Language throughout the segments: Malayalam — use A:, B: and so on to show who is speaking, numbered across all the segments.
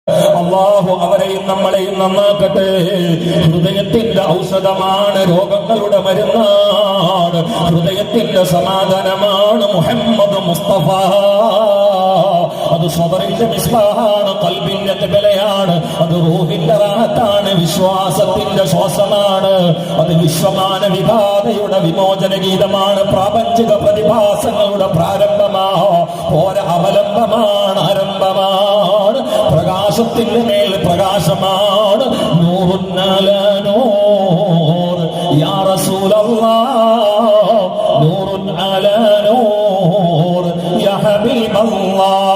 A: അല്ലാഹു അവരെയും നമ്മളെയും നന്നാക്കട്ടെ. ഹൃദയത്തിന്റെ ഔഷധമാണ്, രോഗങ്ങളുടെ മരുന്നാണ്, ഹൃദയത്തിന്റെ സമാധാനമാണ് മുഹമ്മദ് മുസ്തഫ. അത് സദറിന്റെ മിസ്ബാഹാണ്, ഖൽബിന്റെ ഖിബലയാണ്, അത് റൂഹിന്റെ റാഹത്താണ്, വിശ്വാസത്തിന്റെ ശ്വാസമാണ്, അത് വിശ്വമാനവികതയുടെ വിമോചന ഗീതമാണ്, പ്രാപഞ്ചിക പ്രതിഭാസങ്ങളുടെ പ്രാരംഭമാണ്, അവലംബമാണ്, ആരംഭമാണ്, പ്രകാശത്തിന്റെ മേൽ പ്രകാശമാണ്. നൂറുൻ അലാ നൂർ യാ റസൂലല്ലാഹ്, നൂറുൻ അലാ നൂർ യാ ഹബീബല്ലാഹ്.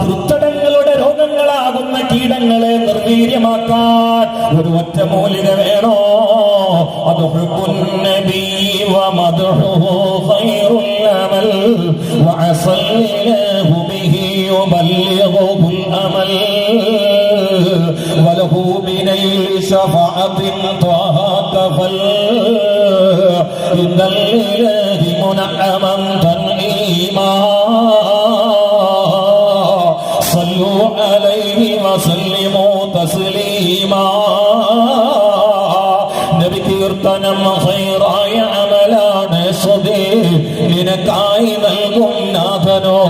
A: ഹൃദയങ്ങളുടെ രോഗങ്ങളാകുന്ന കീടങ്ങളെ നിർവീര്യമാക്കാൻ ഒരു ഒറ്റ മൂലിക വേണോ? അത് ഹുബ്ബുൻ നബി വമദ്ഹുഹു ഖൈറുൽ അമൽ വഅസല്ലഹു ബിഹി യുബല്ലിഗുൽ അമൽ വലഹു ബിനൈൽ ശഫാഅത്തിൻ ത്വഹ കഫൽ ഇന്നൽ ഇലാഹി മുനഅമൻ തൻഈമാ സല്ലു അലൈഹി വസല്ലിമു തസ്ലീമാ. നബി കീർത്തനം ഖൈറായ അമലാണ്, സ്വദേ നിനക്കായി നൽകും നാഥനോ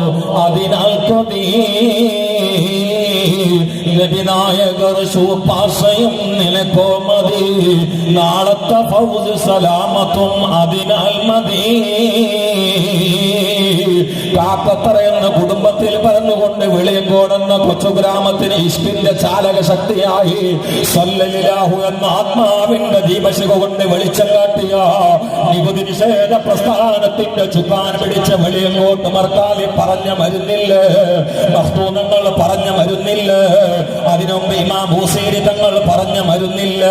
A: അതിനാൽ കൊതി. നബിനായകർ ശൂപാശയും നിനക്കോ മതി, നാളത്തെ ഫൗസ് സലാമത്തും അതിനാൽ മതി. കാക്കത്തറ എന്ന കുടുംബത്തിൽ പറഞ്ഞുകൊണ്ട് വെളിയങ്കോടെന്ന കൊച്ചു ഗ്രാമത്തിന് ഇഷ്കിന്റെ ചാലക ശക്തിയായി സല്ലല്ലാഹു എന്ന ആത്മാവിന്റെ ദീപശിഖ കൊണ്ട് വെളിച്ചം കാട്ടിയ നികുതി നിഷേധ പ്രസ്ഥാനത്തിന്റെ ചുക്കാൻ പിടിച്ച വെളിയങ്കോട്ട് മർക്കാലി പറഞ്ഞ മരുന്നില്ല, മഖ്തൂനങ്ങൾ പറഞ്ഞ മരുന്നില്ല, അതിനുമുമ്പ് ഇമാം ബൂസീരി തങ്ങൾ പറഞ്ഞ മരുന്നില്ല,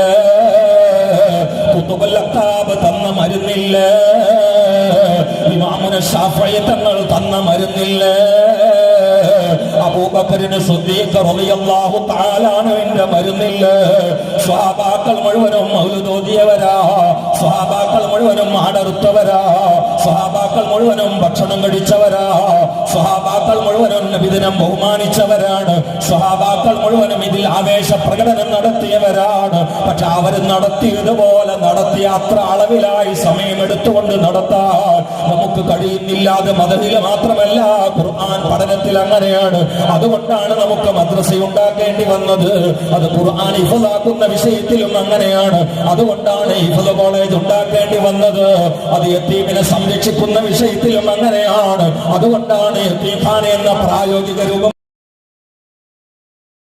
A: ഖുതുബുൽ അഖ്താബ് തന്ന മരുന്നില്ല, ഇമാമുന ശാഫഈ തങ്ങൾ തന്ന മരുന്നില്ല, അബൂബക്കറിന് സിദ്ദീഖ് റളിയല്ലാഹു തആല അൻഹുവിന്റെ മരുന്നില്ല. സ്വഹാബാക്കൾ മുഴുവനും മൗലിദ് ഓതിയവരാ, സ്വഹാബാക്കൾ മുഴുവനും ആടറുത്തവരാ, സ്വഹാബാക്കൾ മുഴുവനും ഭക്ഷണം കഴിച്ചവരാ, സ്വഹാബാക്കൾ മുഴുവനും നബിദിനം ബഹുമാനിച്ചവരാണ്, സ്വഹാബാക്കൾ മുഴുവനും ഇതിൽ ആവേശ പ്രകടനം നടത്തിയവരാണ്. പക്ഷെ അവർ നടത്തിയതുപോലെ നടത്തിയ അത്ര അളവിലായി സമയമെടുത്തുകൊണ്ട് നടത്താൻ നമുക്ക് കഴിയുന്നില്ലാതെ മദനിൽ മാത്രമല്ല ഖുർആൻ പഠനത്തിൽ അങ്ങനെയാണ്. അതുകൊണ്ടാണ് നമുക്ക് മദ്രസ ഉണ്ടാക്കേണ്ടി വന്നത്. അത് ഖുർആൻ ഹിഫ്ളാക്കുന്ന വിഷയത്തിലും അങ്ങനെയാണ്. അതുകൊണ്ടാണ് ഹിഫ്ള് കോളേജ് ഉണ്ടാക്കേണ്ടി വന്നത്. അത് യതീമിനെ സംരക്ഷിക്കുന്ന വിഷയത്തിലും അങ്ങനെയാണ്. അതുകൊണ്ടാണ് യതീംഖാന എന്ന പ്രായോഗിക രൂപം